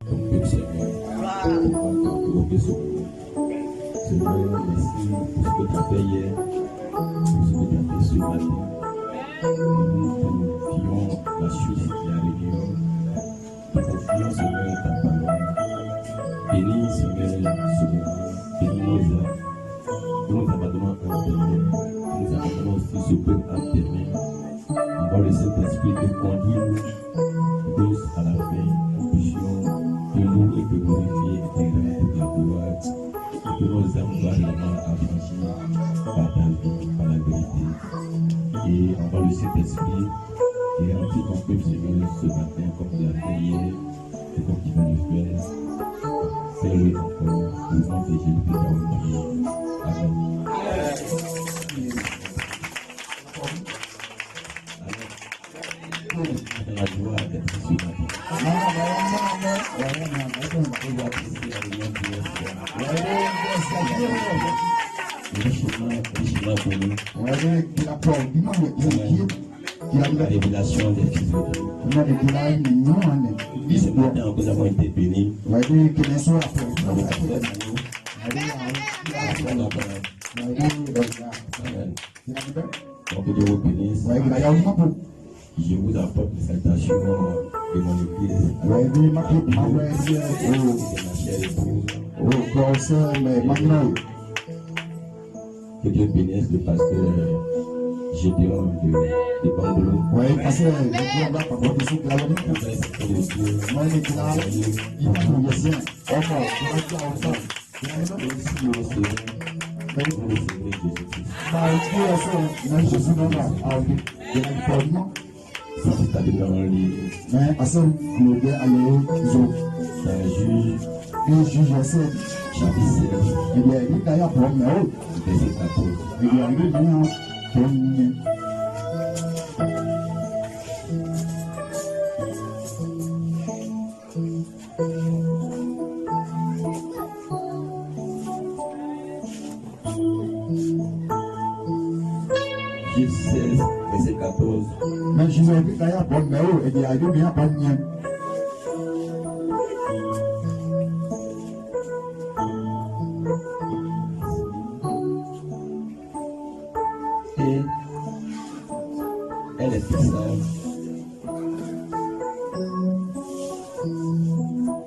Donc, que le Seigneur t'accorde ce moment. Seigneur, merci pour ce que tu as fait hier, pour ce que tu as fait ce matin. Nous confions la suite de la réunion. Nous confions, Seigneur, ta parole. Bénis, Seigneur, ce moment. Bénis nos âmes. Nous abandonnons en terre. Nous abandonnons aussi ce peuple en terre. Envoie le Saint-Esprit te conduire tous à la fin. Nous puissions te louer et te glorifier et te rendre toute la gloire. Et que nos âmes soient vraiment affranchies par ta vie, par la vérité. Et envoie le Saint-Esprit et remplis ton peuple, Seigneur, ce matin comme tu l'as fait hier et comme tu vas le faire. Fais-le encore au nom de Jésus-Christ. Amen. La joie d'être ici ce matin. Richement connu. La révélation des fils de Dieu. Et ce matin, nous avons été bénis. Donc Dieu vous bénisse. Je vous apporte les salutations de mon église. De ma chère épouse. Que Dieu bénisse le pasteur Gédéon de Bambolo. C'est à dire dans le livre. Mais à ce moment-là, un juge chapitre 16, il y a une taille à prendre, verset 14. Il y a une taille à prendre. Juge 16, verset 14. Mais je vais dire d'ailleurs bon mais oh et il y a eu bien pas de et elle est puissante.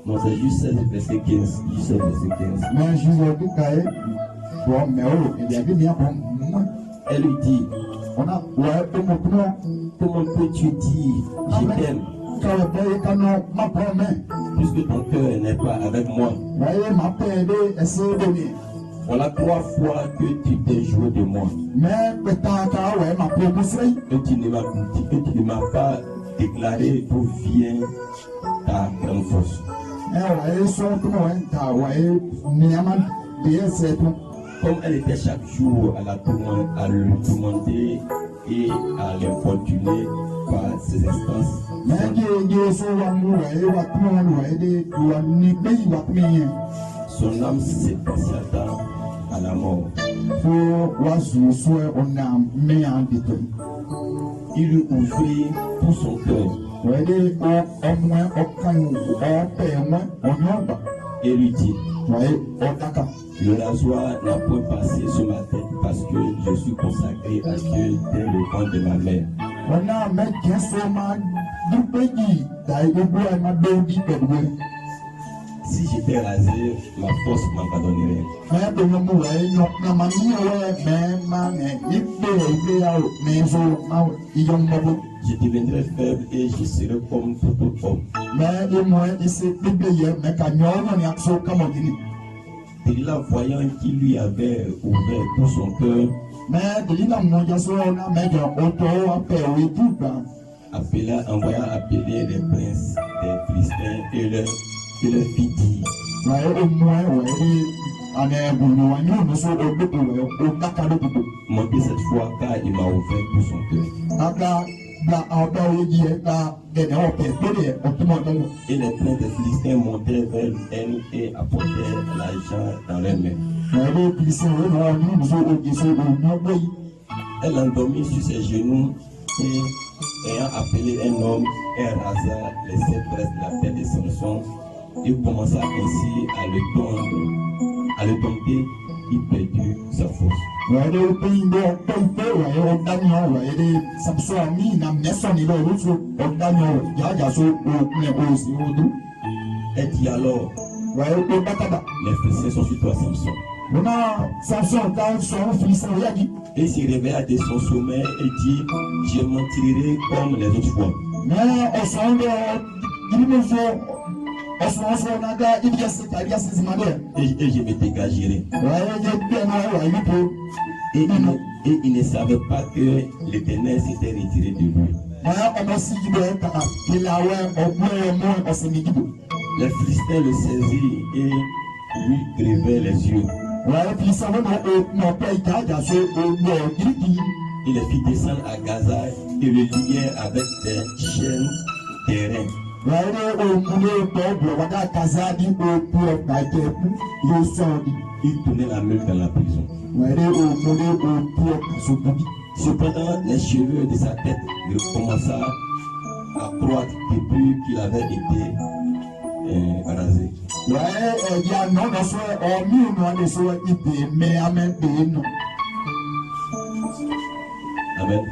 Non, c'est juste 16, verset 15. Juste 16, verset 15. Mais je vais dire d'ailleurs bon mais oh et il y a eu bien bon. Elle lui dit comment peux-tu dire je t'aime puisque ton cœur n'est pas avec moi? Voilà 3 fois que tu t'es joué de moi et tu ne m'as pas déclaré d'où vient ta grande force. Comme elle était chaque jour à le tourmenter et à l'importuner par ses instances. Son âme s'exalta à la mort. Il lui ouvrit tout son cœur et lui dit: le rasoir n'a point passé sur ma tête parce que je suis consacré à Dieu dès le ventre de ma mère. Si j'étais rasé, ma force m'abandonnerait. Je deviendrai faible et je serai comme tout autre homme. Delilah, voyant qu'il lui avait ouvert tout son cœur, envoya appeler les princes des Philistins et leur fit dire: montez cette fois car il m'a ouvert tout son cœur. Et les princes des Philistins montèrent vers elle et apportèrent l'argent dans leurs mains. Elle l'endormit sur ses genoux et, ayant appelé un homme, elle rasa les 7 tresses de la tête de Samson et commença ainsi à le dompter. Il perdit sa force. Elle dit alors, les Philistins sont sur toi, Samson. Et il se réveilla de son sommeil et dit, je m'en tirerai comme les autres fois. Et je me dégagerai. Et il ne savait pas que l'Éternel s'était retiré de lui. Les Philistins le saisirent et lui grevaient les yeux. Il les fit descendre à Gaza et le lièrent avec des chaînes d'airain. Il tournait la meule dans la prison. Cependant, les cheveux de sa tête commençaient à croître depuis qu'il avait été rasé. Amen.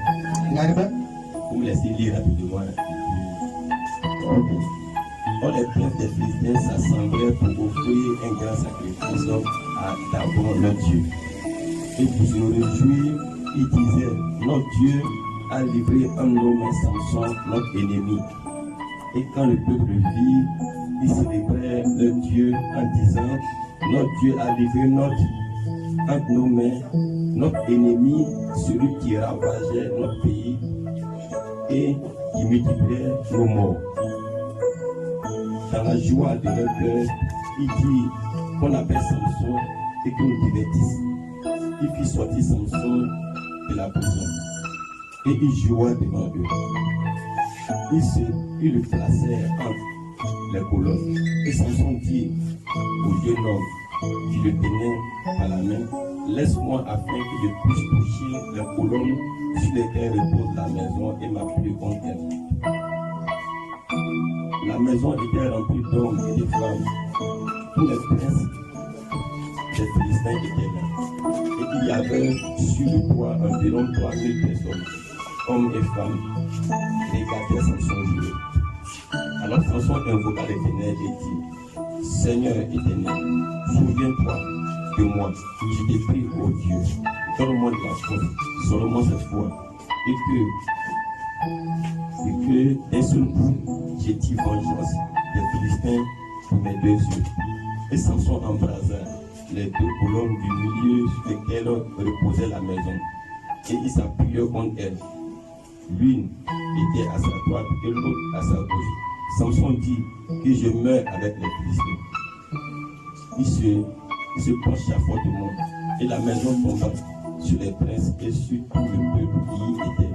Vous me laissez lire rapidement. Or les princes des Philistins s'assemblaient pour offrir un grand sacrifice à Dagon, leur Dieu. Et pour se réjouir, ils disaient, notre Dieu a livré un homme Samson, notre ennemi. Et quand le peuple le vit, ils célébraient leur Dieu en disant, notre Dieu a livré entre nos mains notre ennemi, celui qui ravageait notre pays et qui multipliait nos morts. Dans la joie de leur cœur, il dit qu'on appelle Samson et qu'on le divertisse. Il fit sortir Samson de la prison et il joua devant eux. Il le plaçait entre les colonnes. Et Samson dit au jeune homme qui le tenait par la main, laisse-moi afin que je puisse toucher les colonnes sur lesquelles repose la maison et m'appuyer contre elle. La maison était remplie d'hommes et de femmes. Tous les princes des Philistins étaient là. Et il y avait sur le toit environ 3000 personnes, hommes et femmes, regardaient Samson jouer. Alors Samson invoqua l'Éternel et dit, Seigneur éternel, souviens-toi de moi. Je t'ai prie, ô Dieu, donne-moi de la force, seulement cette fois, et que d'un seul coup, j'ai dit vengeance des Philistins pour mes 2 yeux. Et Samson embrasa les 2 colonnes du milieu sur lesquelles reposait la maison, et il s'appuyait contre elle. L'une était à sa droite et l'autre à sa gauche. Samson dit que je meurs avec les Philistins. Il se pencha fortement et la maison tomba sur les princes et sur tout le peuple qui y était.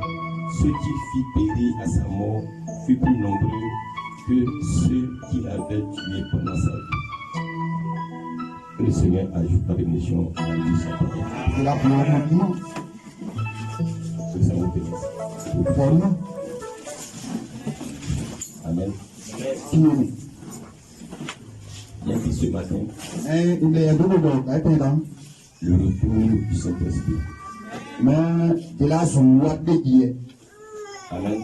Ceux qui fit périr à sa mort furent plus nombreux que ceux qui l'avaient tué pendant sa vie. Que le Seigneur ajoute la bénédiction à tout ça. Que ça vous bénisse. Amen. Bien dit ce matin, le retour du Saint-Esprit. Amen.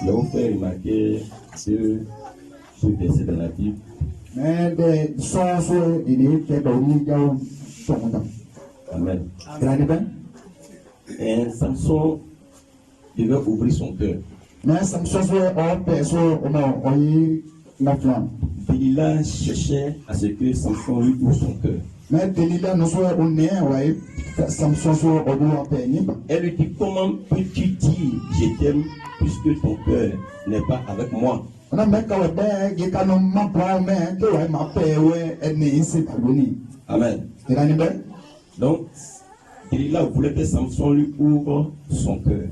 Je vais vous faire remarquer ce verset dans la Bible. Amen. Et Samson devait ouvrir son cœur. Delilah cherchait à ce que Samson lui ouvre son cœur. Elle lui dit, comment peux-tu dire je t'aime puisque ton cœur n'est pas avec moi? Amen. Donc, Delilah voulait que Samson lui ouvre son cœur.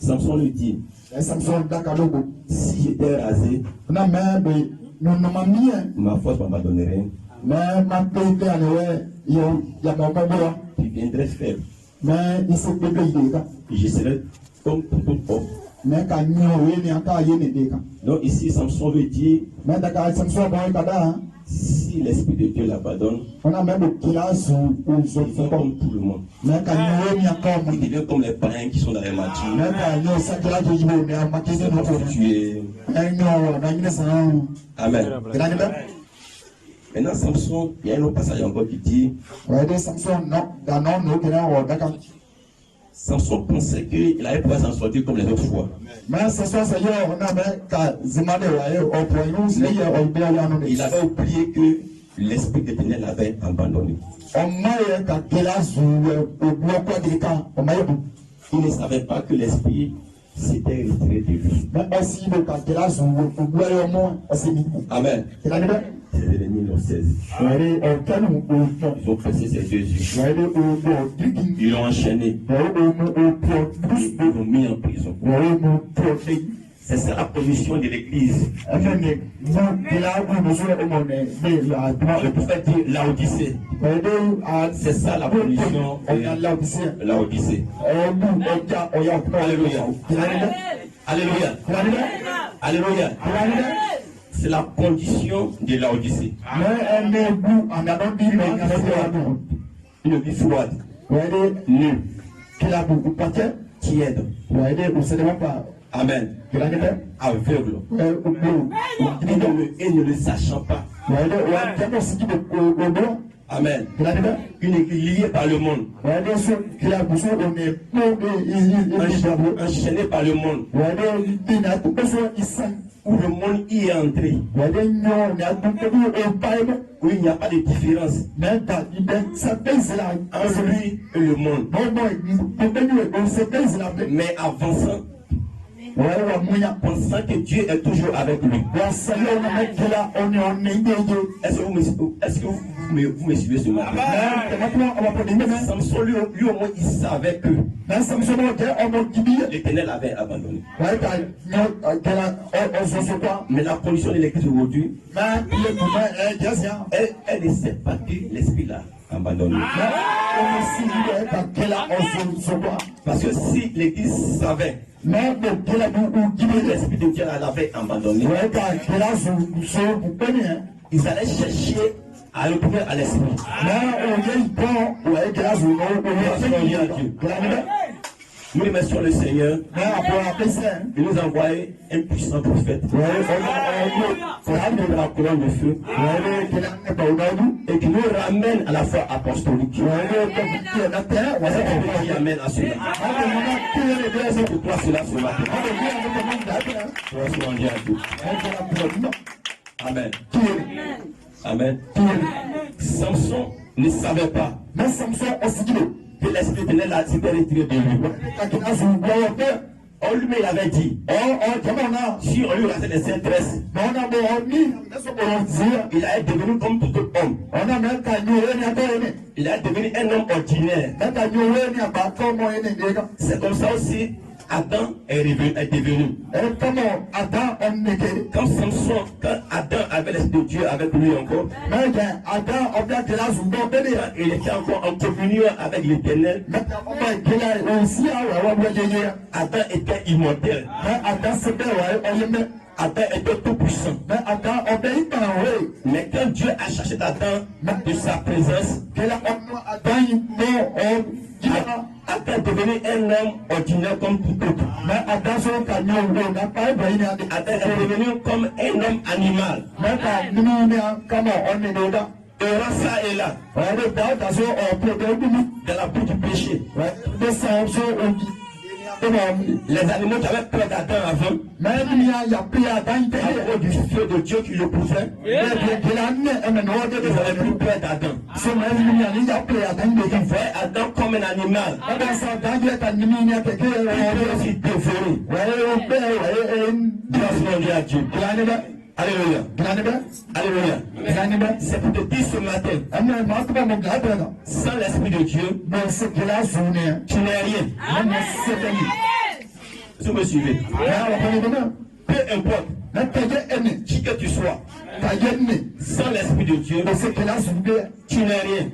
Samson lui dit, si j'étais rasé, ma force m'abandonnerait. Tu viendrais faible. mais il s'est bébé je serai comme tout autre homme. mais quand nous aka yene deka Donc ici, Samson veut dire, mais daka samso boy kada si l'Esprit de Dieu l'abandonne, on a même classe ou il fait comme tout le monde. mais quand nous aka Il devient comme les païens qui sont dans les matures. mais quand nous ça là je dis mais à maquiller C'est nos prostitué. non na ngine ça Amen. grande ba Maintenant, Samson, il y a un autre passage encore qui dit, ouais de samso non da non no kena o daka Samson pensait qu'il allait pouvoir s'en sortir comme les autres fois. mais ce soir ça y est on a mais ka zimade ouais au point nous c'est y on bien là non Il avait oublié que l'Esprit d'Éternel l'avait abandonné. on m'a ka classe au bloc deka on m'a Il ne savait pas que l'Esprit s'était retiré de lui. mais aussi le ka classe au bloc au moins aussi Amen. grande ba Ses ennemis l'ont saisi. ouais au kanu au Ils ont pressé ses deux yeux. ouais au drinking Ils l'ont enchaîné. Ils l'ont mis en prison. C'est ça la position de l'Église. Le prophèt dit Laodicée. C'est ça la position de Laodicée. Alléluia. Alléluia. Alléluia. C'est la condition de Laodicée. Une vie froide, nulle, tiède. Amen. Aveugle. Et ne le sachant pas. Amen. Une église liée par le monde. Enchaînée par le monde. Où le monde y est entré. Où il n'y a pas de différence entre lui et le monde. Mais avançant, pensant que Dieu est toujours avec lui. Est-ce que vous me suivez ce matin? Samson, lui au moins, il savait que l'Éternel avait abandonné. Mais la condition de l'Église aujourd'hui, elle ne sait pas que l'Esprit l'a abandonné. Parce que si l'Église savait l'Esprit de Dieu l'avait abandonné, ils allaient chercher à retrouver à l'Esprit. Nous remercions le Seigneur. Il nous a envoyé un puissant prophète. De la colonne de feu. Et qui nous ramène à la foi apostolique. Qui amène à cela. Pour toi cela ce matin. Amen. Amen. Samson ne savait pas que l'Esprit d'Éternel s'était retiré de lui. On lui avait dit, si on lui rassait les saints tresses, il allait devenir comme tout autre homme. Il allait devenir un homme ordinaire. C'est comme ça aussi Adam est devenu. Quand Samson, quand Adam avait l'Esprit de Dieu avec lui encore, il était encore en communion avec l'Éternel. Adam était immortel. Adam était tout puissant. Mais quand Dieu a cherché Adam de sa présence, Adam est devenu un homme ordinaire comme tout autre. Adam est devenu comme un homme animal. Et ça est là. Dans la boue du péché. Les animaux qui avaient peur d'Adam avant, à cause du feu de Dieu qui le couvrait, ils n'avaient plus peur d'Adam. Ils voyaient Adam comme un animal. Il peut aussi dévorer. Grâce à Dieu. Alléluia. Alléluia. C'est pour te dire ce matin, sans l'Esprit de Dieu, tu n'es rien. Vous me suivez? Peu importe qui que tu sois, sans l'Esprit de Dieu, tu n'es rien.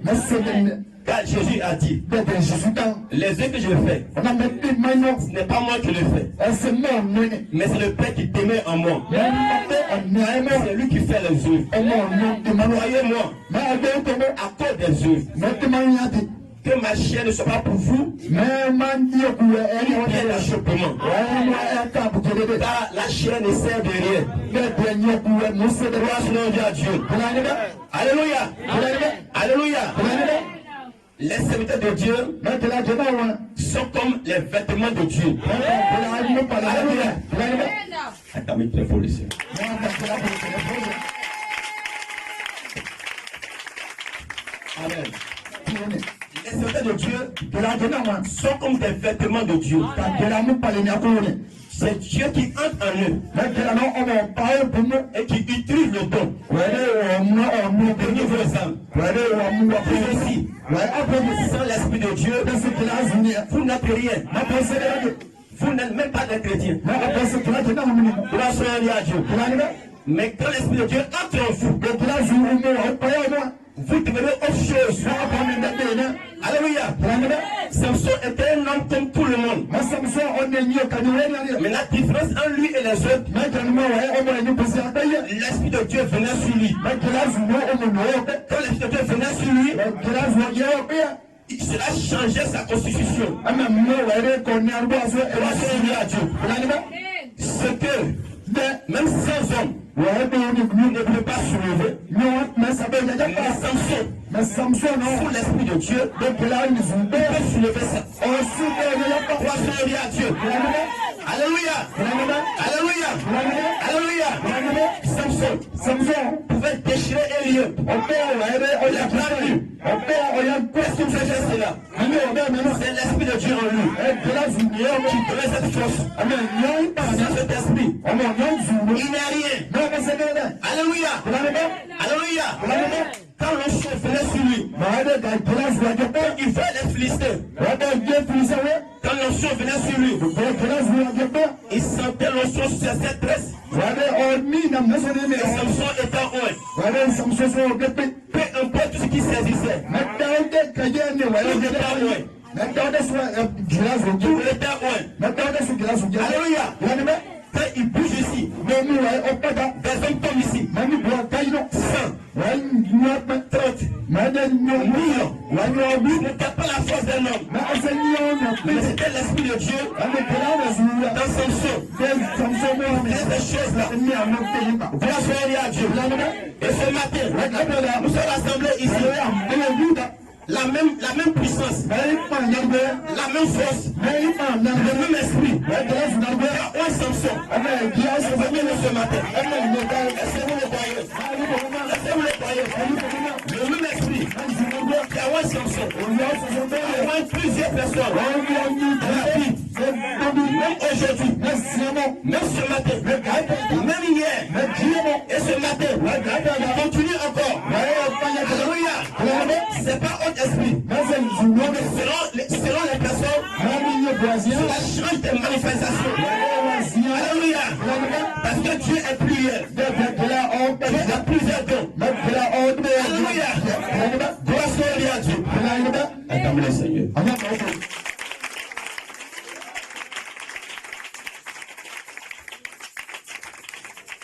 Car Jésus a dit, bẹ́ẹ̀ Jésus tán. les œuvres que je fais, Ọ̀nà mẹ́tẹ́ mẹ́yọ́. ce n'est pas moi qui le fais, Ẹsẹ̀ náà mẹ́ni. mais c'est le Père qui demeure en moi. C'est lui qui fait les œuvres. Croyez-moi, à cause des œuvres, que ma chair ne soit pas pour vous un bien d'achoppement. Car la chair ne sert de rien. Gloire soit à Dieu. Alléluia. Alléluia. Les serviteurs de Dieu sont comme les vêtements de Dieu. Alléluia. Attends, mais très fort ici. Amen. Les serviteurs de Dieu sont comme des vêtements de Dieu. C'est Dieu qui entre en eux et qui utilise le don de nouvelles âmes. Vous aussi, sans l'Esprit de Dieu, vous n'êtes rien. Vous n'êtes même pas des chrétiens. Gloire soit à Dieu. Mais quand l'Esprit de Dieu entre en vous, vous devenez autre chose. Alléluia. Samson était un homme comme tout le monde. Mais la différence entre lui et les autres, l'Esprit de Dieu venait sur lui. Quand l'Esprit de Dieu venait sur lui, cela changeait sa constitution. Ce que même sans homme ne peut pas soulever. Mais Samson, sous l'Esprit de Dieu, peut soulever ça. Gloire à Dieu. Alléluia. Alléluia. Alléluia. Samson pouvait déchirer un lieu. Il a pas vu. Qu'est-ce que fait cela? C'est l'Esprit de Dieu en lui qui donne cette force. Sans cet esprit, il n'est rien. Alléluia. Alléluia. Quand l'onction venait sur lui, il fait les Philistins. Quand l'onction venait sur lui, il sentait l'onction sur ses tresses. Et Samson était loin. Peu importe tout ce qui saisissait. Il était loin. Alléluia. Quand il bouge ici, des hommes tombent ici. 100, 30, millions. Ce n'était pas la force d'un homme, mais c'était l'Esprit de Dieu dans Samson. Ces choses-là. Voilà ce à Dieu. Et ce matin, nous sommes rassemblés ici. La même puissance, la même force, le même esprit. Ouais, Samson. Ce matin. Laissez-vous les croyez. Laissez-vous les croyez. Le même esprit. Ouais, Samson. Ouais, plusieurs personnes. Même aujourd'hui, même ce matin, même hier, et ce matin, il continue encore. Alléluia. C'est pas autre esprit. Selon les personnes, cela change des manifestations. Alléluia. Parce que Dieu est pluriel. Dieu a plusieurs dons. Alléluia. Gloire soit à Dieu. Acclamez le Seigneur.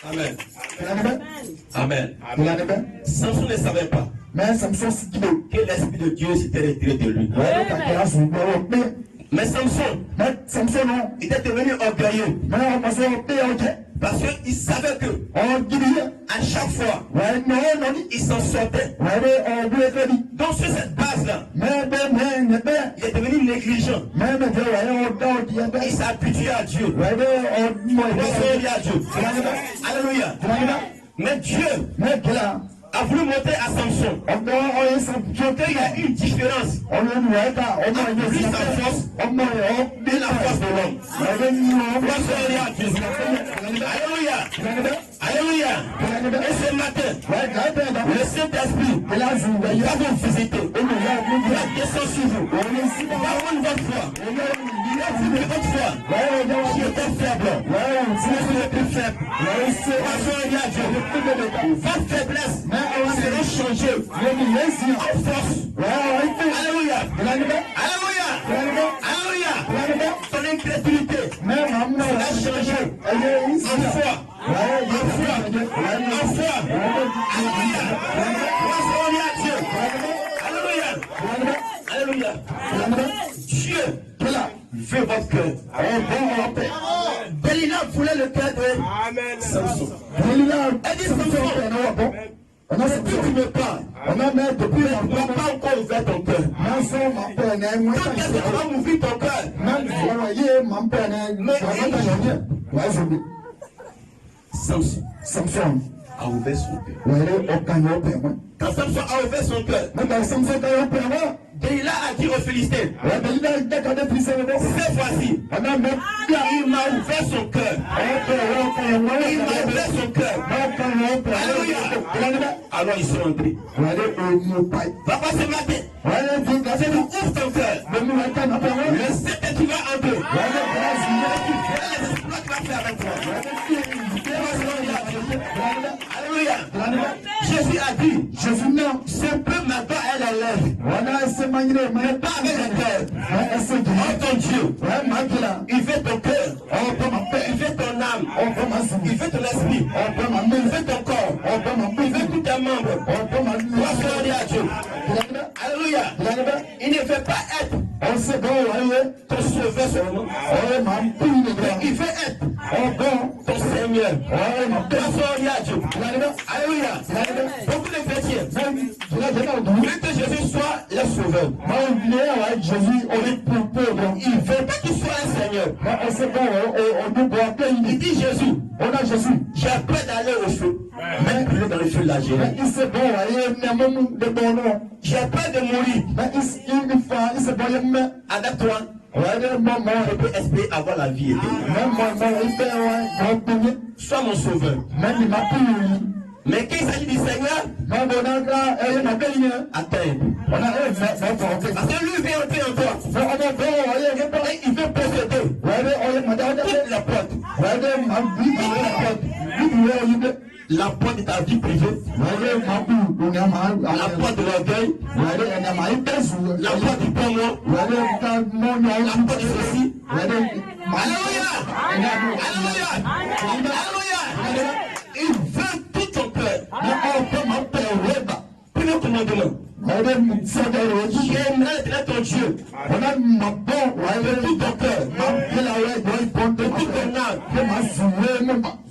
Amen. Amen. Samson ne savait pas que l'Esprit de Dieu s'était retiré de lui. Mais Samson était devenu orgueilleux. Parce qu'il savait que à chaque fois, il s'en sortait. Donc sur cette base-là, il est devenu négligent. Il s'est habitué à Dieu. Alléluia. Mais Dieu a voulu montrer à Samson qu'il y a une différence entre lui, sa force et la force de l'homme. Alléluia. Alléluia. Et ce matin, le Saint-Esprit va vous visiter. Il va descendre sur vous. Il va rendre votre foi. Il va vous donner votre foi. Qui était faible. Vous êtes le plus faible. Votre faiblesse sera changée en force. Alléluia. Mais maman, cela a changé. elle est En ici. foi. Ouais, En foi. En foi. Alléluia. Grâce à Dieu. Alléluia. Alléluia. Dieu veut votre cœur. Delilah voulait le cœur de Samson. Elle dit Samson, depuis que tu me parles, depuis tu n'as pas encore ouvert ton cœur. Quand est-ce que tu vas m'ouvrir ton cœur? Samson a ouvert son cœur. Quand Samson a ouvert son cœur, Delilah a dit aux Philistins, cette fois-ci, il m'a ouvert son cœur. Il m'a ouvert son cœur. Alléluia. Alors ils sont entrés. Papa, ce matin, c'est nous ouvre ton cœur. Le Seigneur qui va entrer. Les exploits qu'il va faire avec toi. Alléluia. Jésus a dit, ce peu maintenant elle enlève. Mais pas avec le cœur. Oh ton Dieu, il fait ton cœur, il fait ton âme, il fait ton esprit, il fait ton corps, il fait tous tes membres. Gloire à Dieu. Alléluia. Il ne fait pas être ton sauveur seulement. Il veut être ton Seigneur. Gloire à Dieu. Alléluia. Beaucoup de chrétiens veulent que Jésus soit le sauveur. Il ne veut pas qu'il soit un Seigneur. Il dit Jésus, j'ai peur d'aller au feu. Même plus dans le feu de la Jérusalem. J'ai peur de mourir. Avec toi, je peux espérer avoir la vie éternelle. Sois mon sauveur. Mais quand il s'agit du Seigneur, attends. Parce que lui vient entrer en toi. Et il veut posséder toutes les portes. La porte de ta vie privée, la porte de l'orgueil, la porte du bon mot, la porte de ceci. Alléluia. Alléluia. Il veut tout ton cœur. Premier commandement. J'aimerais être ton Dieu. De tout ton cœur, de toute ton âme,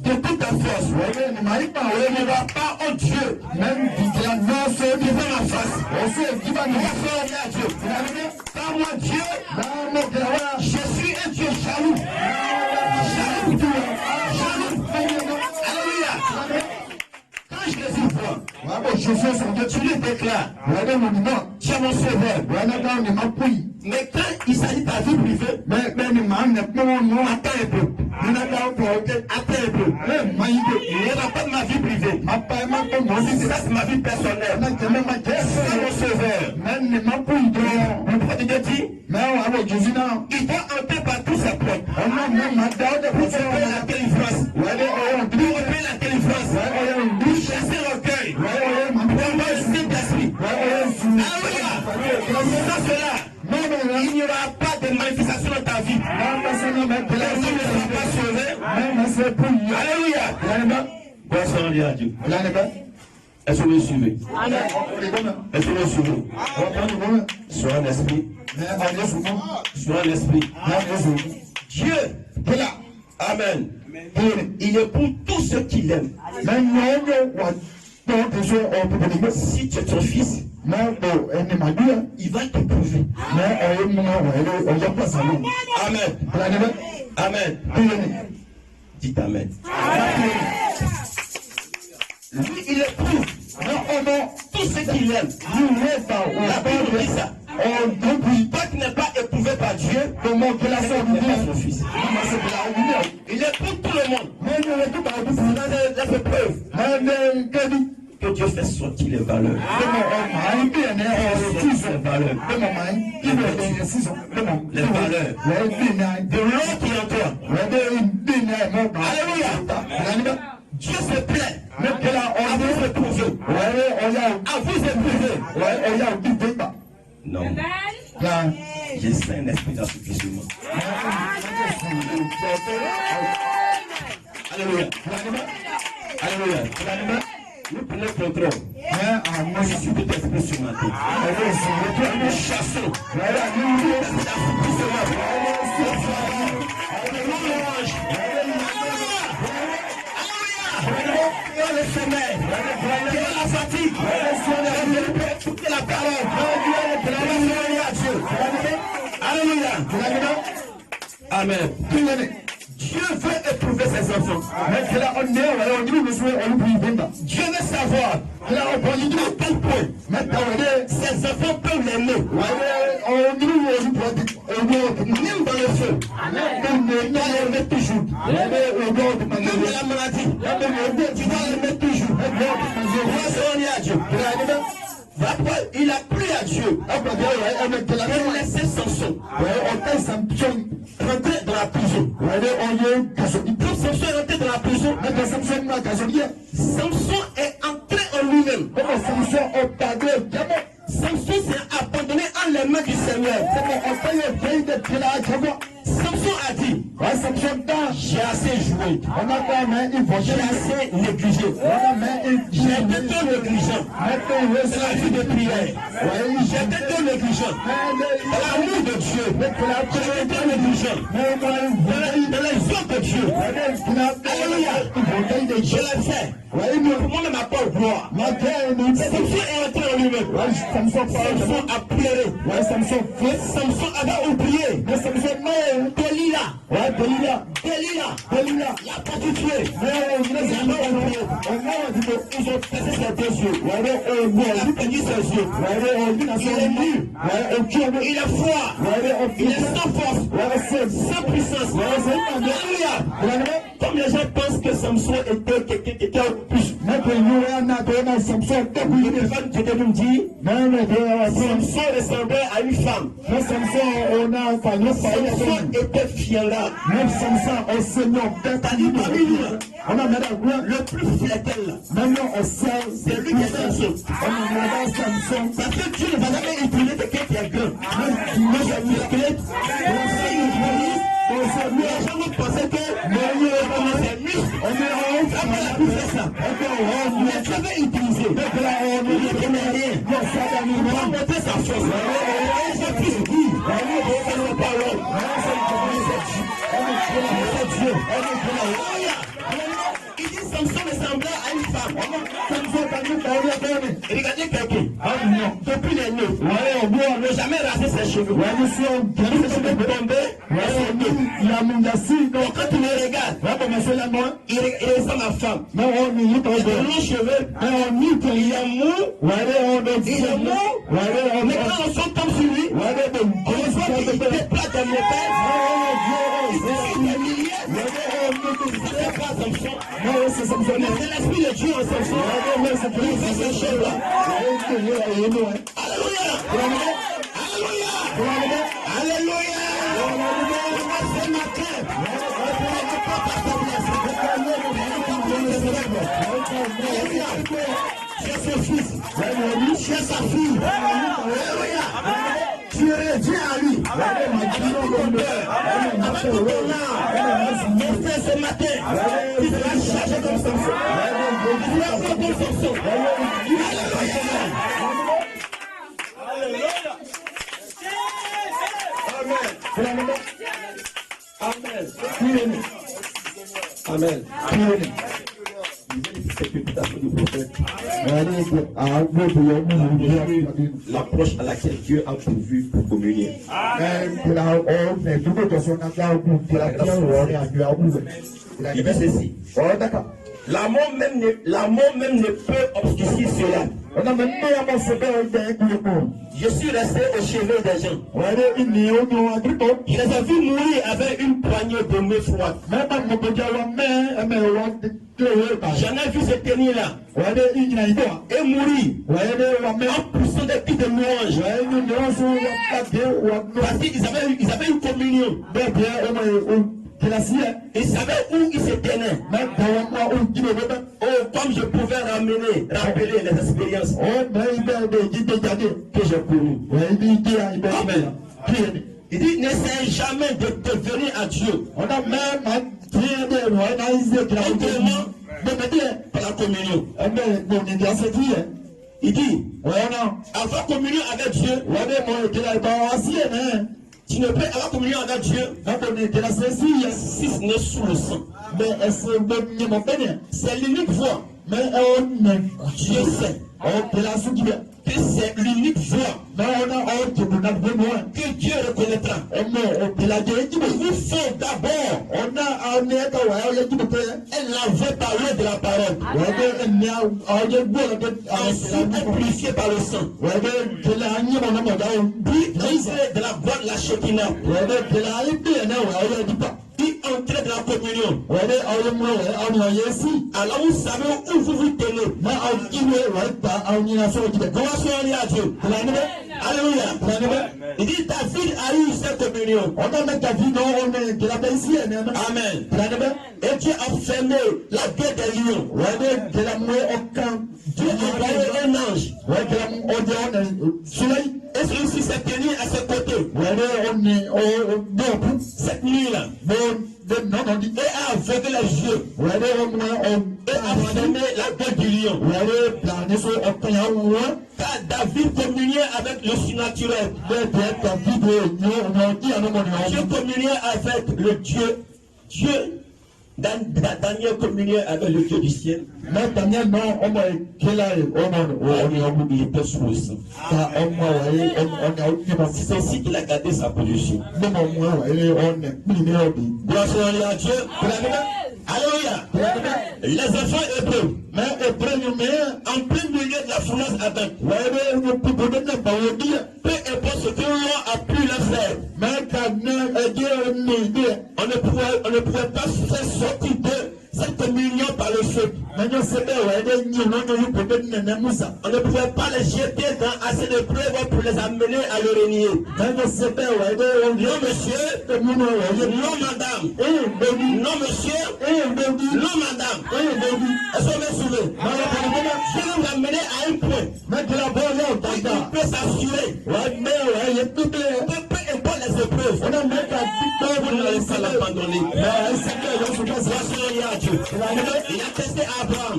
de toute ta force. Ne va pas au Dieu, même devant ma face. Par moi, Dieu, je suis un Dieu jaloux. Jaloux. Alléluia. Quand Jésus voit, tu lui déclares, tu es mon sauveur. Mais quand il s'agit de ta vie privée, attends un peu. Attends un peu. Il n'y aura pas de ma vie privée. Ça, c'est ma vie personnelle. C'est mon sauveur. Le prophète de Dieu dit, il doit entrer par tous ses portes. Pour opérer la délivrance. Pour opérer la délivrance. Pour chasser l'orgueil. Pour avoir le Saint-Esprit. Alléluia. Sans cela, il n'y aura pas de manifestation dans ta vie. Les hommes ne seront pas sauvés. Alléluia. Bonsoir à Dieu. Est-ce que vous me suivez? Est-ce que vous me suivez? Sois un esprit. Sois un esprit. Dieu est là. Amen. Il est pour tous ceux qui l'aiment. Si tu es ton fils, il va t'éprouver. Amen. Amen. Dites Amen. Lui, il éprouve tous ceux qui l'aiment. La Bible dit ça. Toi qui n'es pas éprouvé par Dieu, comment que la sœur n'est pas son fils. Il éprouve tout le monde. C'est dans les épreuves que Dieu fait sortir les valeurs. Les valeurs. De l'eau qui est en toi. Alléluia. Dieu se plaît à vous éprouver. À vous éprouver. Non. J'ai saint un esprit d'assouplissement. Alléluia. Alléluia. Nous prenons le contrôle. Moi, je suis tout esprit sur ma tête. Nous chassons. Le sommeil, la fatigue, écouter la parole, alléluia. Amen. Dieu veut éprouver ses enfants. Dieu veut savoir à quel point ses enfants peuvent l'aimer. Même dans le feu, il doit l'aimer toujours. Même dans la maladie, tu dois l'aimer toujours. Il a plu à Dieu. Il a laissé Samson rentrer dans la prison. Quand Samson est rentré dans la prison, Samson est entré en lui-même. Samson s'est abandonné en les mains du Seigneur. Samson a dit, j'ai assez joué, j'ai assez négligé, j'ai été trop négligent dans la vie de prière, j'ai été trop négligent dans l'amour de Dieu, j'ai été trop négligent dans les œuvres de Dieu. Alléluia, je l'ai fait. Pour moi, ne m'a pas au gloire. Samson est entré en lui-même. Samson a pleuré. Samson avait oublié. Delilah. Il a pas dû tuer. Ils ont percé ses deux yeux. Il a perdu ses yeux. Il est nu. Il est froid. Il est sans force. Sans puissance. Alléluia. Comme les gens pensent que Samson était quelqu'un qui était au plus. Le prophète de nous dit, Samson ressemblait à une femme. Samson était fier-là. C'est-à-dire parmi nous, le plus fidèle, c'est lui qui est Samson. Parce que Dieu ne va jamais utiliser quelqu'un qui est grand. Moi, j'ai musclé. Les gens vont penser que c'est muscle. On n'a plus fait ça. Mais Dieu veut utiliser. Il ne connaît rien. Il va montrer sa force. Il va plus dire. C'est la parole. C'est Dieu. Il dit Samson ressemblait à une femme. Regardez quelqu'un. Depuis les nœuds. Il n'a jamais rasé ses cheveux. Ses cheveux tombés. Donc quand tu le regardes, il ressemble à la femme. Il a de longs cheveux. Il est mou. Mais quand on s'en tombe sur lui, on voit qu'il déplace des montagnes. Il suffit des milliers. C'est pas Samson. C'est l'esprit de Dieu en Samson. Il fait ce cheveu. Alléluia. Alléluia. Ce matin, c'est son fils, c'est sa fille. Alléluia. Tu reviens à lui. Avec tout ton cœur, avec tout ton âme. Mon frère, ce matin, tu seras chargé comme Samson. Tu seras comme Samson. Alléluia. Amen. Amen. Amen. Amen. L'approche à laquelle Dieu a pourvu pour communier. Il dit ceci. L'amour même ne peut obscurcir cela. Je suis resté au chevet des gens. Je les ai vus mourir avec une poignée de main froide. J'en ai vu se tenir là et mourir en poussant des cris de louange. Parce qu'ils avaient une communion. Ils savaient où ils se tenaient. Oh, comme je pouvais rappeler les expériences que j'ai connues. Amen. Il dit, n'essaie jamais de devenir à Dieu. On a même tiré de loin, on a isé de la Autrement, par la communion. Il dit, avoir communion avec Dieu, tu ne peux avoir communion avec Dieu si ce n'est sous le sang. C'est l'unique voie. Dieu sait que c'est l'unique voie que Dieu reconnaîtra. Il vous faut d'abord laver par l'eau de la parole. Ensuite être purifié par le sang. Puis entrer de la boîte de la Shekinah. Puis entrer de la communion. Alors vous savez où vous vous tenez. Gloire à Dieu. Alléluia. Il dit David a eu cette communion. Amen. Et Dieu a fermé la gueule des lions. Dieu a envoyé un ange. Et celui-ci s'est tenu à ses côtés. Cette nuit-là. Et a aveuglé les yeux. Et a fermé la gueule du lion. Car David communiait avec le surnaturel. Dieu communiait avec le Dieu. Daniel communiait avec le Dieu du ciel. Il était sous le sang. C'est ainsi qu'il a gardé sa position. Gloire à Dieu. Alléluia. Les enfants hébreux, en plein milieu de la fournaise ardente, peu importe ce que l'on a pu leur faire, on ne pouvait pas faire sortir de cette communion par le feu. On ne pouvait pas les jeter dans assez de preuves pour les amener à le renier. Non monsieur, non madame, non monsieur, non madame. Est-ce qu'on me souvient? Je vais vous amener à un point. Il peut s'assurer. Peu importe les épreuves, vous n'allez pas l'abandonner. Il a testé Abraham.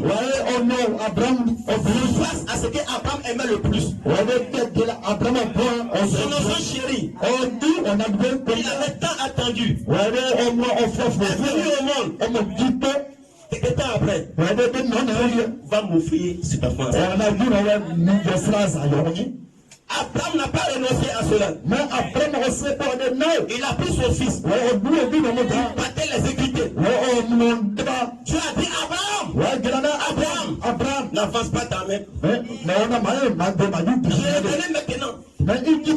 Face à ce qu'Abraham aimait le plus. Son enfant chéri. Il avait tant attendu. Il est venu au monde. Quelques temps après, va m'offrir cet enfant. Abraham n'a pas renoncé à cela. Il a pris son fils. Il partait l'exécuter. Tu as dit Abraham, n'avance pas ta main. Je reconnais maintenant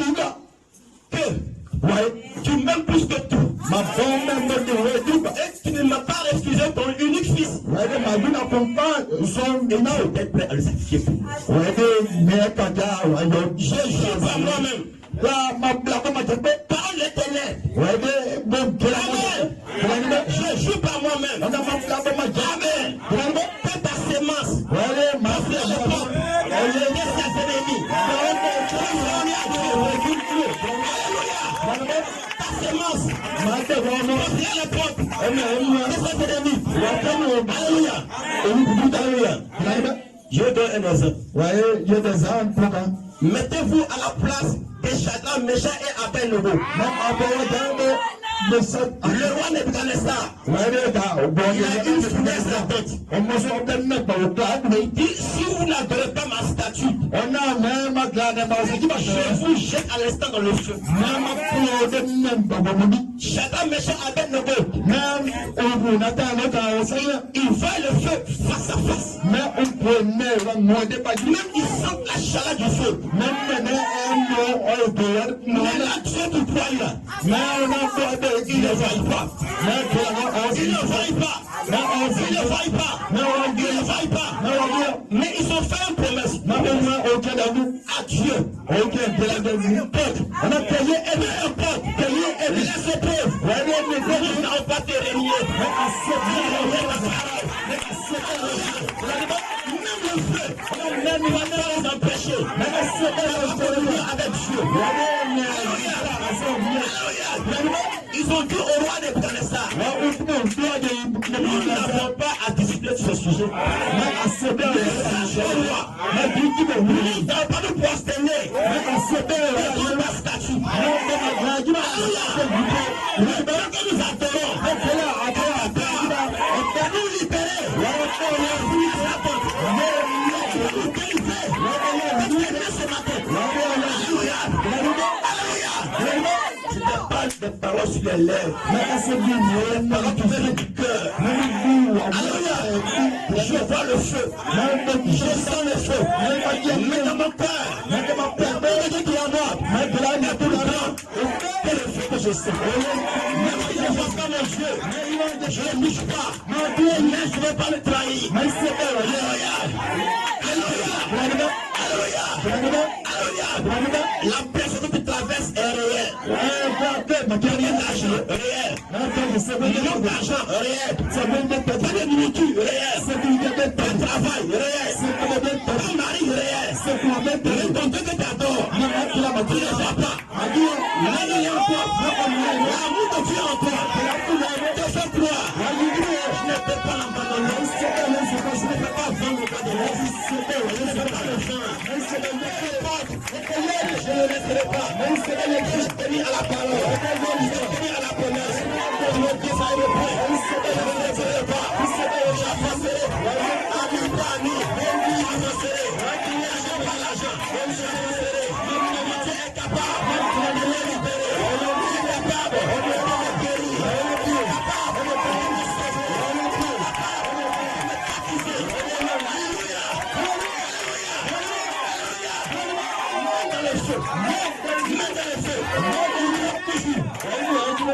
que tu m'aimes plus que tout. Et tu ne m'as pas refusé ton unique fils. Et tu étais prêt à le sacrifier pour moi. Je jure par moi-même. Parole l'éternel. Amen. Je jure par moi-même. Amen. Que ta sémence m'a fait le peuple de ses ennemis. Alléluia. Ta sémence m'a fait le peuple de ses ennemis. Alléluia. Je donne un exemple. Mettez-vous à la place de Shadrach, Meshach et Abednego. Le roi Nebuchadnezzar, il a une fournaise ardente. Il dit, si vous n'adorez pas ma statue, je vous jette à l'instant dans le feu. Shadrach, Meshach, Abednego, il voit le feu face à face. Même ils sentent la chaleur du feu. Mais là, Dieu tout croit là. Il ne voit pas. Il ne voit pas. Mais ils ont fait une promesse à Dieu. On a payé un peuple. Les épreuves. Nous n'avons pas te renier. Même le feu. Même va nous empêcher. Avec Dieu. nous n'avons pas à discuter sur ce sujet. Nous n'avons pas nous prosterner. Nous pas statut. Nous adorons. Nous libérer. Des paroles sur les lèvres, des paroles qui viennent du cœur. Alléluia. Je vois le feu, je sens le feu, mais dans mon cœur, permettez qu'il y en a, mais de la nuit tout le temps, c'est le feu que je sens. Même si je ne vois pas mon Dieu, je ne bouge pas, mais je ne vais pas le trahir. Alléluia. Alléluia. Alléluia. La personne que tu traverses est réelle. Gagner d'argent, réel. Millions d'argent, réel. Pas de nourriture, réel. Pas de travail, réel. Pas de mari, réel. Ton Dieu que tu adores, tu ne vois pas. L'amour de Dieu en toi te fait croire. Je ne peux pas l'abandonner. Je ne peux pas vendre le cadeau. Je ne peux pas le vendre. Je ne laisserai pas. Je suis tenu à la parole. Je suis tenu à la promesse. Je ne défaillerai pas. Je ne laisserai pas. J'avancerai. Ami par ami. J'avancerai. L'argent par l'argent. J'avancerai. Dieu est capable de me libérer. Il est capable de me guérir. Il est capable de me sauver. Il est capable de me baptiser. Alléluia. Dans le feu.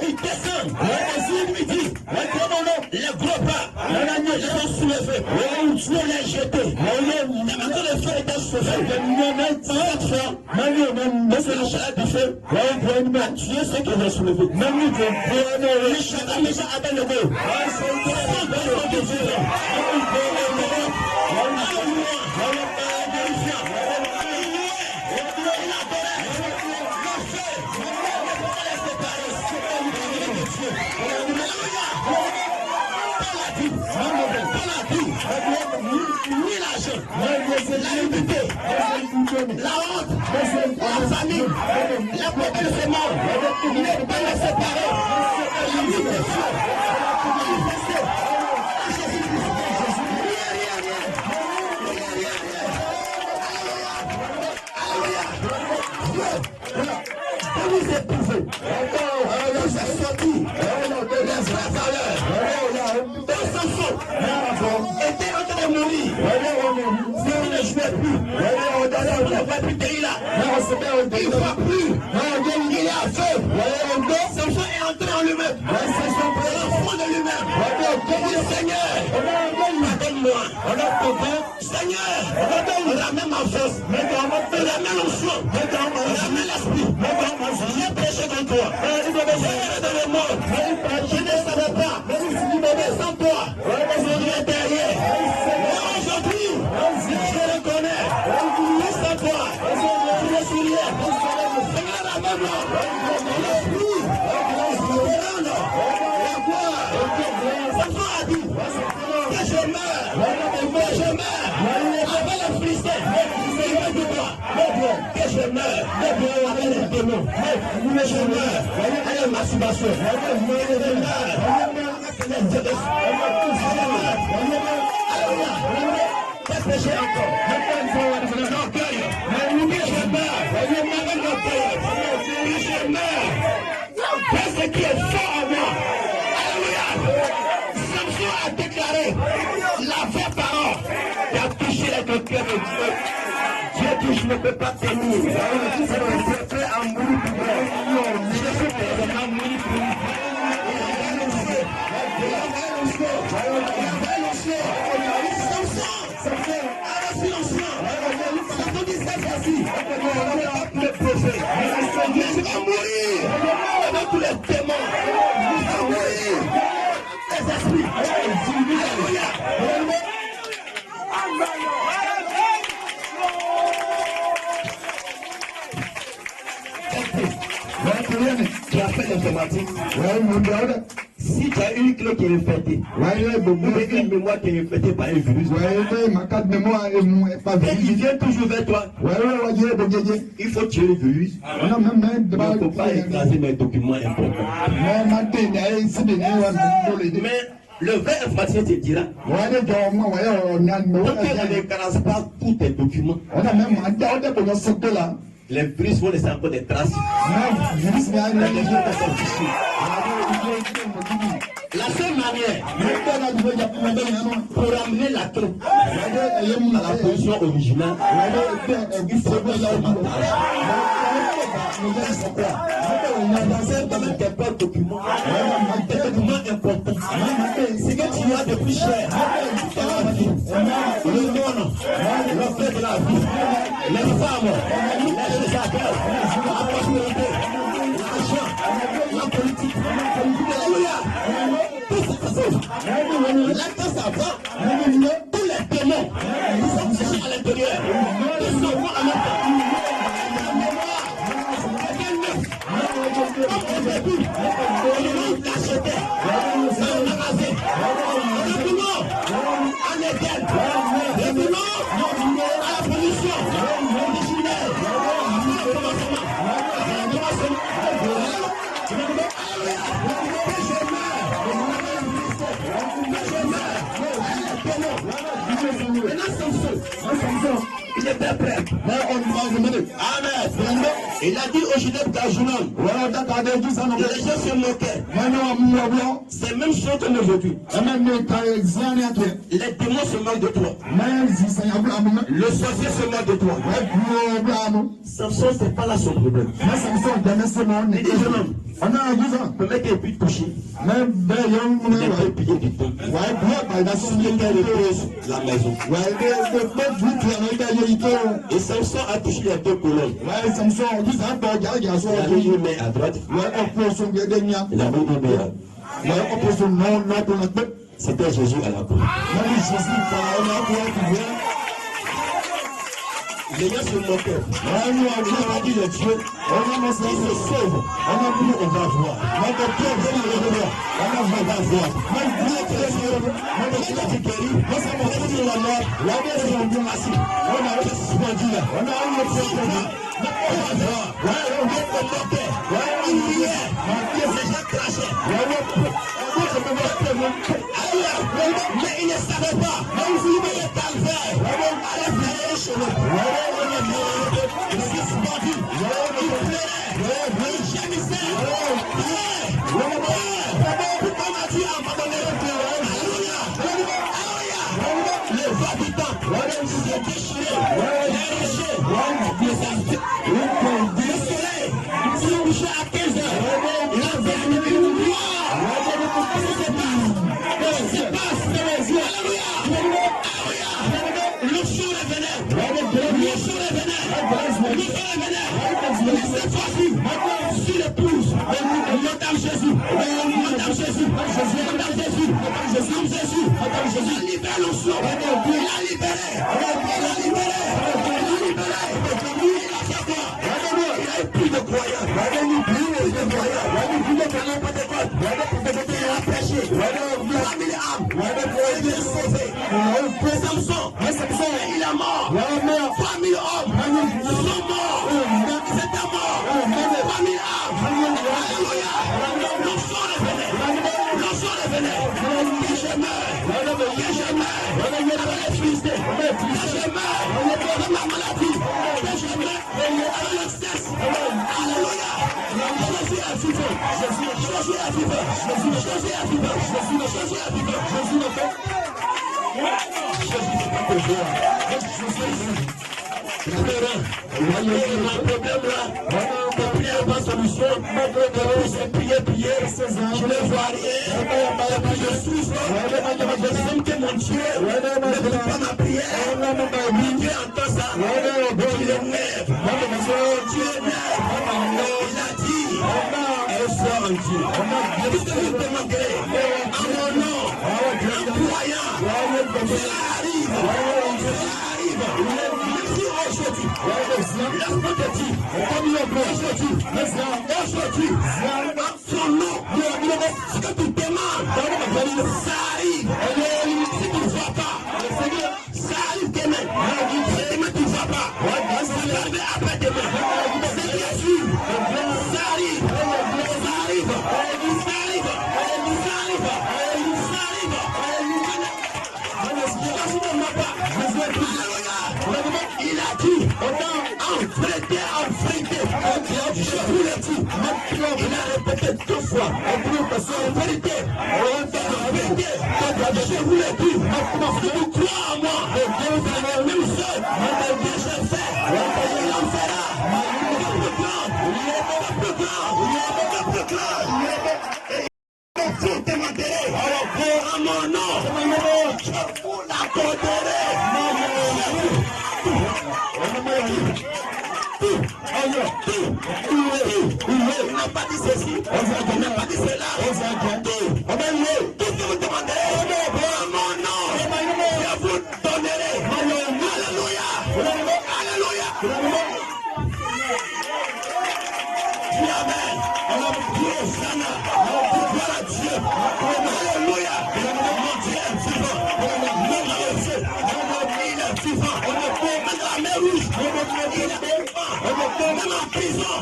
Il descend. Il dit, les gros pas, ils sont soulevés. Ils sont les jetés. Mais maintenant le feu est sauvé. C'est le chaleur du feu. Dieu sait qu'il va soulever. Le chaleur déjà a bien levé. La honte, la famille, la paix de ces morts, ne pas les séparer. La vie de Dieu, manifestée à Jésus-Christ. Vous épousez, vous êtes sortis, les vraies valeurs, dans son fond, était en train de mourir. Si on ne jouait plus, on ne voit plus qu'il est là. Il ne voit plus. Il est aveugle. Son fond est entré en lui-même. L'enfant de lui-même. Il dit Seigneur, pardonne-moi. Seigneur, ramène ma force, ramène l'onction, ramène l'esprit. J'ai péché contre toi. J'ai dans le monde. Je ne savais pas. Sans toi, je suis derrière. Mais aujourd'hui, je reconnais. Sans toi, je ne suis rien. Seigneur, ramène-moi. L'esprit, la gloire. Sa foi a dit que je meurs. Avec les Philistins, que je meurs avec les démons, que je meurs avec la masturbation, que je meurs avec les jeunesse, alléluia, qu'est-ce que j'ai encore? L'orgueil, que je meurs avec l'orgueil, que je meurs, qu'est-ce qui est fort en moi? Alléluia. Samson a déclaré la vraie parole qui a touché les cœurs de Dieu. Dieu dit, je ne peux pas tenir. Je suis prêt à mourir pour moi. Je suis prêt à mourir pour moi. Je vais mourir avec tous les démons. Je vais mourir. Les esprits. Alléluia. Tu as fait l'informatique. Si tu as une clé qui est infectée, ou une mémoire qui est infectée par un virus, et il vient toujours vers toi, il faut tuer le virus. Il ne faut pas écraser mes documents importants. Mais le vrai informaticien te dira, tant qu'il n'écrase pas tous tes documents, les virus vont laisser encore des traces. La seule manière pour amener la clé à la position originale, il faut que ça partage. Dans un domaine des documents importants, ce que tu as de plus cher dans la vie, le monde, le fait de la vie, les femmes, les choses à cœur, la prospérité, l'argent, la politique, tout ça, là, ça va, tous les démons, ils sont cachés à l'intérieur, ils sont à l'intérieur. Il était prêt. Amen. Il a dit au Genève d'Ajunan, les gens se moquaient. C'est la même chose que aujourd'hui. Les démons se moquent de toi. Le sorcier se moque de toi. Samson, c'est pas là son problème. Il dit jeune homme, le mec est plus touché. Il est payé du temps. Il repose la maison. Et Samson a touché les deux colonnes. Il a mis une main à droite. Il a mis une main à droite. C'était Jésus à la croix. Les gens se moquaient. On a dit le Dieu. Il se sauve. On va voir. On va voir. Mais il ne savait pas. Il est calvaire. Sur le pouce, Madame Jésus, Madame Jésus, Madame Jésus, Madame Jésus, la libère l'onction, la libéré, la libéré, la libéré, il a plus de croyants, plus de croyants, plus de croyants, il a prêché, il a mis les âmes, il est sauvé. Samson, il est mort, 3000 hommes sont morts, c'est un mort, 3000 âmes, alléluia, l'onction revenait, que je meurs, avec les fils, que je meurs, avec ma maladie, que je meurs, avec le sexe, alléluia, Jésus est vivant, Jésus est vivant, Jésus est vivant, Jésus est vivant, Jésus le fait. Jésus ne peut pas te voir. Le problème là, ta prière pas solution. J'ai prié, je ne vois rien. Je souffre, je sens que mon Dieu ne peut pas ma prière. Dieu entend ça. Dieu lève. Dieu lève. Il a dit, elle sort en Dieu. Qu'est-ce que vous demandez? À mon nom, en croyant, cela arrive. Merci aujourd'hui. Laisse-moi te dire, aujourd'hui, mon nom, ce que tu demandes, ça arrive. Si tu ne vois pas, ça arrive demain. Demain tu ne vois pas. Ça va arriver après demain. C'est bien sûr. Ça arrive. Ça arrive. Ça arrive. Ça arrive. Ça arrive. Il a dit, enfreindé, je vous l'ai dit, il a répété 2 fois, en vérité, je vous l'ai dit, si tu crois en moi, la même chose, je fais, il en fera, le plus grand, vous demanderez, à mon nom, je vous l'accorderai. Il n'a pas dit ceci, il n'a pas dit cela. Tout ce que vous demandez, mon nom, je vous donnerai. Alléluia. Alléluia. Dis Amen. Dis Hosanna. Gloire à Dieu. Alléluia. Mon Dieu est vivant. Mon Dieu il est vivant. Même la mer rouge, il est vivant. Même en prison,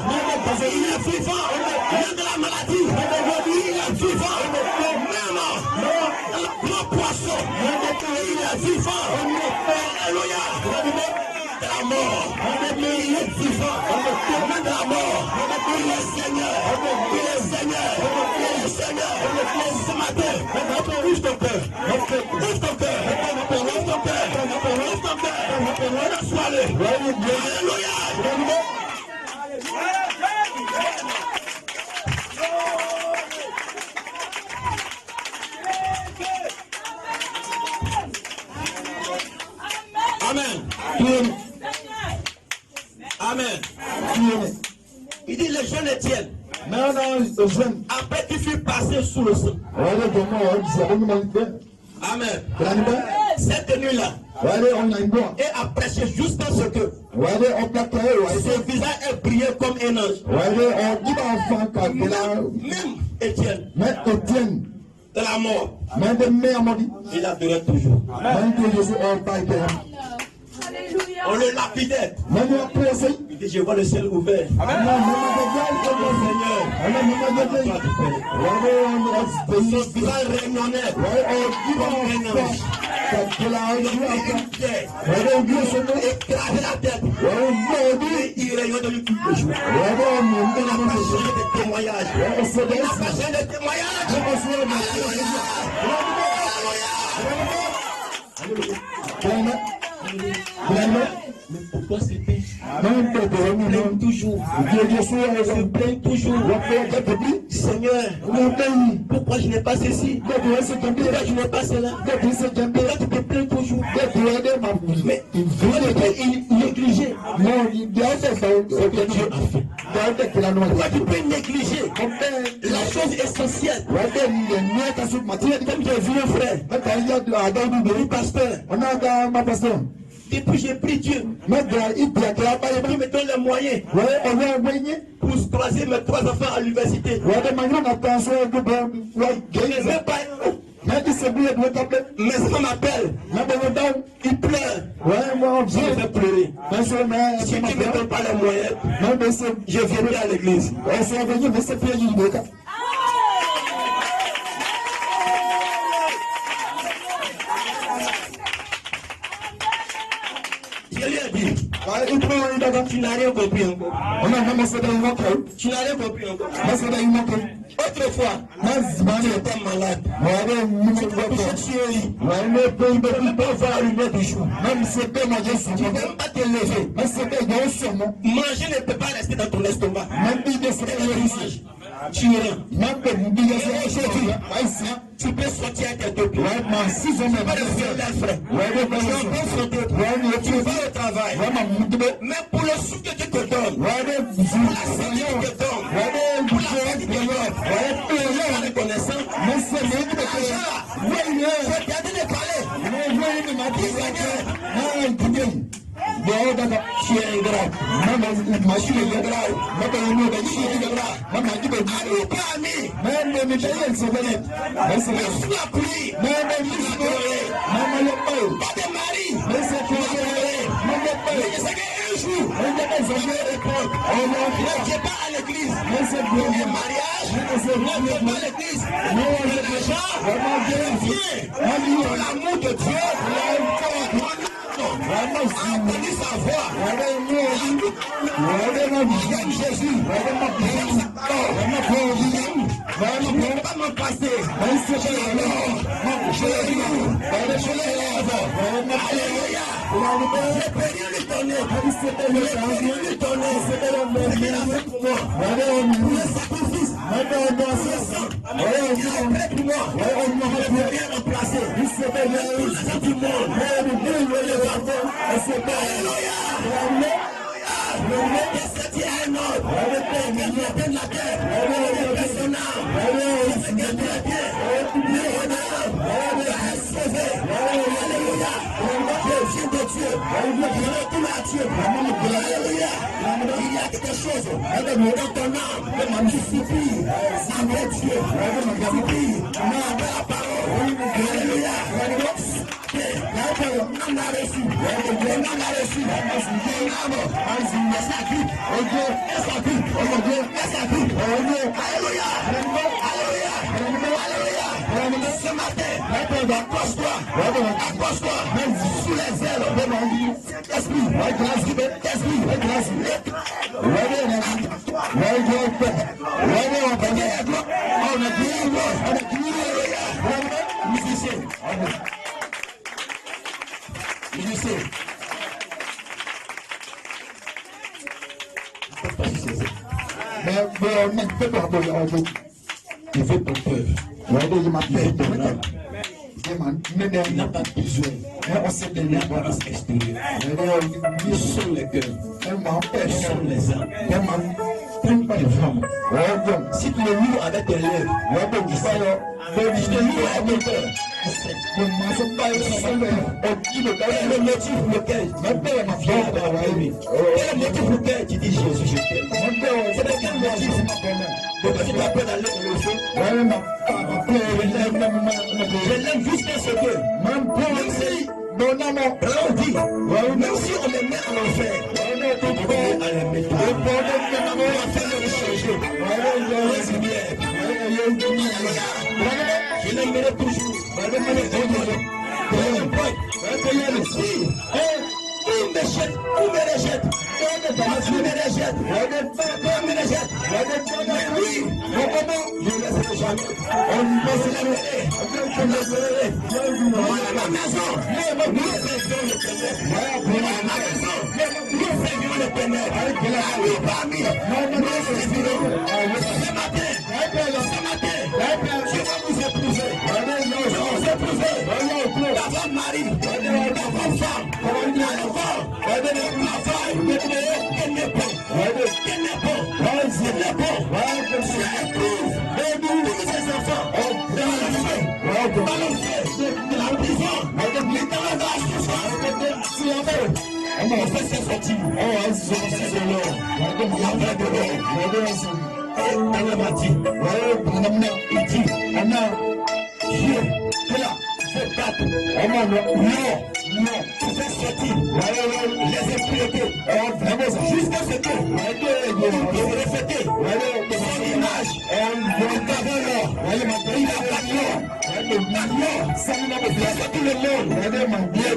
il est vivant. Même de la maladie, il est vivant. Même dans le grand poisson, il est vivant. Alléluia. De la mort, il est vivant. Même de la mort, il est Seigneur. Il est Seigneur. Il est Seigneur. Ce matin, ouvre ton cœur. Ouvre ton cœur. Ouvre ton cœur. Ouvre ton cœur. Reçois-le. Alléluia. Amen. Amen. Il dit les jeunes Étienne. Après qu'il fut passé sous le sang. Amen. Cette nuit-là, et a prêché jusqu'à ce que son visage ait brillé comme un ange. Même Étienne, de la mort, il adorait toujours. On le lapidait. Il dit, je vois le ciel ouvert. Seigneur, son visage régnonnait comme un ange. Écraser la tête. Il rayonnait de lui tout le jour. Il n'a pas changé de témoignage. Il n'a pas changé de témoignage. Mais pourquoi c'était? Toujours. Je plains toujours. Seigneur, pourquoi je n'ai pas ceci? Pourquoi je n'ai pas cela? Pourquoi tu te plains toujours? Mais il négligeait ce que Dieu a fait. Pourquoi tu peux négliger la chose essentielle? Comme j'ai vu un frère, un pasteur. Depuis j'ai pris Dieu, il me donne les moyens pour choisir mes 3 enfants à l'université. Je ne veux pas. Mes enfants m'appellent, ils pleurent. Je vais pleurer. Si tu ne me donnes pas les moyens, je viendrai à l'église. Je lui ai dit, tu n'as rien compris encore. Tu n'as rien compris encore. Autrefois, tu étais malade. Tu ne peux pas voir la lumière du jour. Tu ne peux pas te lever. Manger ne peut pas rester dans ton estomac. Tu es là. Tu peux sortir avec tes pieds. Tu peux refaire les frais. Tu vas au travail. Mais pour le souffle que tu te donnes, pour la santé que tu te donnes, pour la santé que tu te donnes, pour la reconnaissance, je viens de parler. Tu es ingrat. Machine est ingrat. Pas à l'église. Le mariage, pas à l'église. L'argent, l'amour de Dieu, entendu sa voix. J'aime Jésus. Je ne peux pas m'en passer. Je l'élève. Alléluia. Je peux rien lui donner. Je peux rien lui donner. Ce qu'il a fait pour moi. Le sacrifice. Il est prêt pour moi. Je ne peux rien remplacer. C'est du monde. Alléluia. C'est un autre. De la terre. Son âme. Alléluia. Je viens de Dieu. Je retourne à Dieu. Alléluia. Il y a quelque chose dans ton âme qui suffit avec Dieu. Suffit avec la parole. Alléluia. On a reçu. Alléluia. Ce matin, accroche-toi sous les ailes. Il veut ton peuple. Il n'a pas besoin d'apparence extérieure. Ils sont les cœurs. Ils sont les âmes. Si tu le loues avec tes lèvres, si tu le loues avec ton cœur, quel est le motif pour lequel tu dis Jésus, je t'aime? C'est de quel motif? Pourquoi tu t'appelles d'aller dans le feu? Je l'aime jusqu'à ce que, même si on me met en enfer, je l'aimerai toujours. Où me rejette, oui, je ne laisserai jamais. Je l'aimerai. Ma maison, nous servirons le Père. Ami parmi, nous servirons. Ce matin, je vais vous épouser. La femme Marie, la femme femme, les impuretés jusqu'à ce que vous reflétez son image. Il a pas de l'or.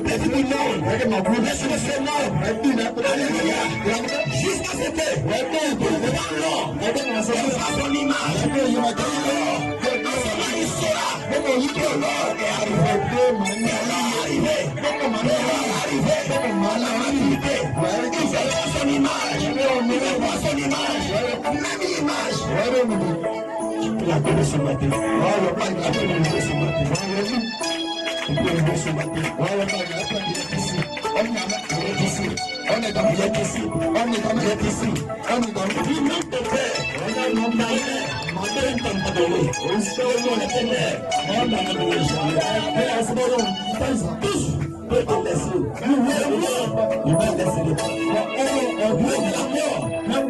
Laisse tout le monde. Laisse tout le monde. Laisse le Seigneur. Alléluia. Jusqu'à ce que devant l'or, devant son image, il saura que l'or est arrivé. Il verra son image. Il verra son image. Même image. Tu peux la donner ce matin. Tu peux la donner ce matin. Tu peux la donner ce matin. On est dans ici. On est dans ton père. Ma mère ne t'a pas donné. On est ténèbres. On n'a pas donné jamais. Tous. peut te laisser. Il va laisser le temps. On veut de la mort.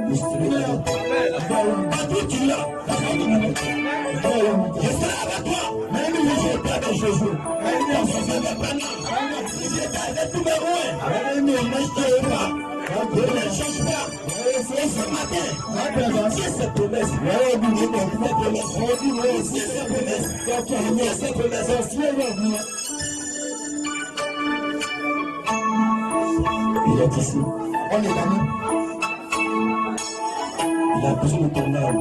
Je serai là. Partout tu l'as. Je serai avec toi. Même si je n'ai pas de Jésus. Parce que je ne vais pas là. Si je t'avais tout verroué. Ne change pas. Ne change pas. Et ce matin, c'est cette promesse. C'est cette promesse. C'est cette promesse. Il est ici. On est amis. Il a besoin de ton âme.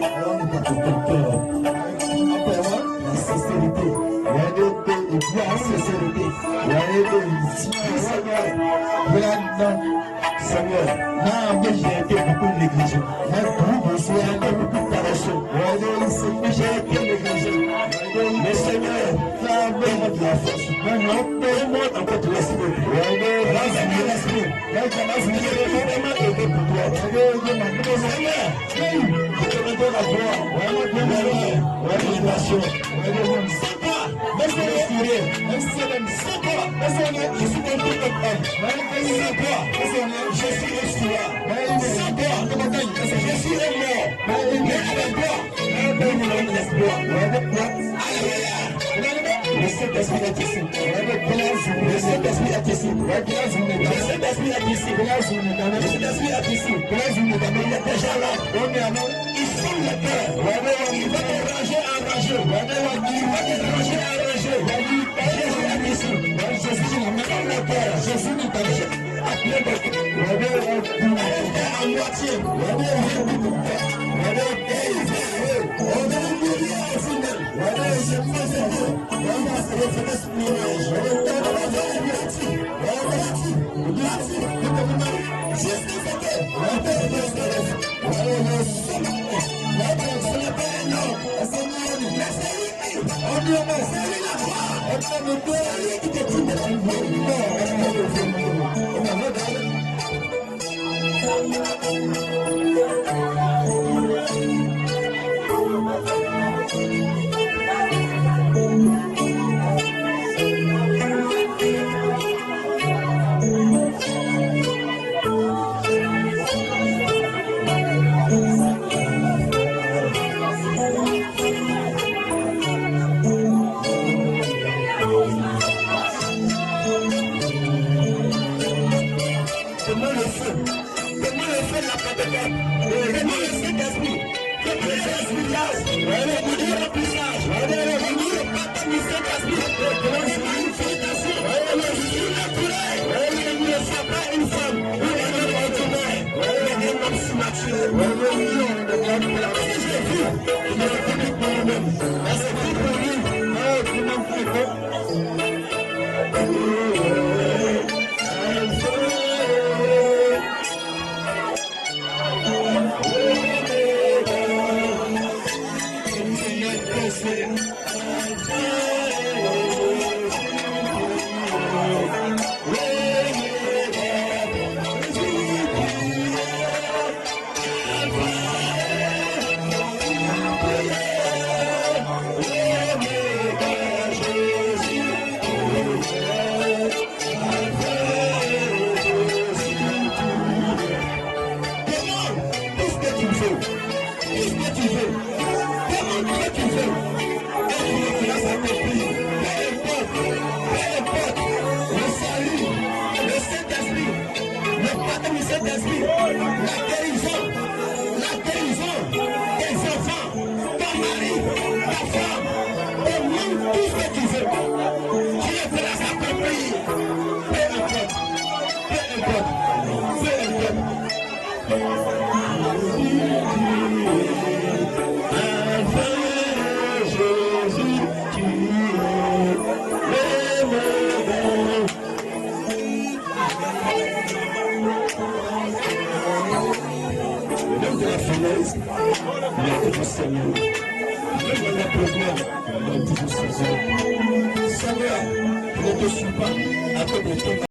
Alors on est de ton cœur. La sincérité. La sincérité. Seigneur, j'ai été beaucoup négligé. J'ai été beaucoup paresseux. J'ai été négligé. Mais Seigneur, donne-moi de la force. Donne-moi encore de l'esprit. Donne-moi l'esprit. Je vais vraiment aider pour toi. Seigneur, je te redonne la gloire. La libération. C'est toi. Laisse-moi sourire. C'est toi. Je suis ton tout homme. C'est toi. Je suis le soir. C'est toi. Je suis le mort. Mais avec toi, donne-moi l'espoir. Alléluia. Le Saint-Esprit est ici. Le Saint-Esprit est ici. Le Saint-Esprit est ici. Le Saint-Esprit est ici. Il est déjà là. Il foule le cœur. Il va te ranger. Il va te ranger. Jésus est ici. Jésus dans le cœur. Jésus nous donne. Appelez le cœur. À moitié. On va mourir au final. Seigneur, je ne te suis pas à ton